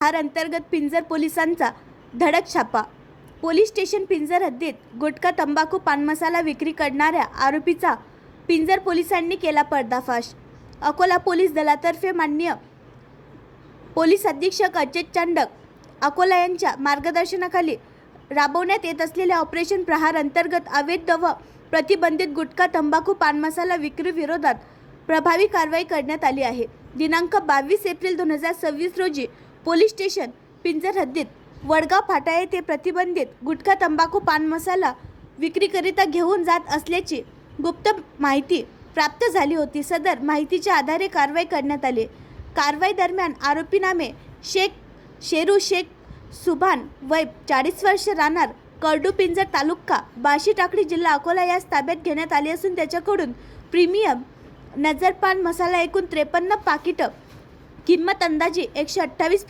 प्रहार अंतर्गत पिंजर पोलिसांचा धडक छापा। पोलीस स्टेशन पिंजर हद्दीत गुटखा, तंबाखू, पान मसाला विक्री करणाऱ्या आरोपीचा पिंजर पोलिसांनी केला पर्दाफाश। अकोला पोलीस दलातर्फे माननीय पोलीस अधीक्षक अजय चांडक अकोला यांच्या मार्गदर्शनाखाली राबवण्यात येत असलेल्या ऑपरेशन प्रहार अंतर्गत अवैध व प्रतिबंधित गुटखा, तंबाखू, पान मसाला विक्री विरोधात प्रभावी कारवाई करण्यात आली आहे। दिनांक 22 एप्रिल 2026 रोजी पोलीस स्टेशन पिंजर हद्दीत वडगाव फाटा येथे प्रतिबंधित गुटखा, तंबाखू, पान मसाला विक्रीकरिता घेऊन जात असल्याची गुप्त माहिती प्राप्त झाली होती। सदर माहितीच्या आधारे कारवाई करण्यात आली। कारवाई दरम्यान आरोपी नामे शेरू शेख सुभान वय 40 वर्ष, राहणार करडू, पिंजर तालुका बाशी टाकळी, जिल्हा अकोला यास ताब्यात घेण्यात आले असून त्याच्याकडून प्रीमियम नजर पान मसाला एकूण 53 पाकिट, किंमत अंदाजे 128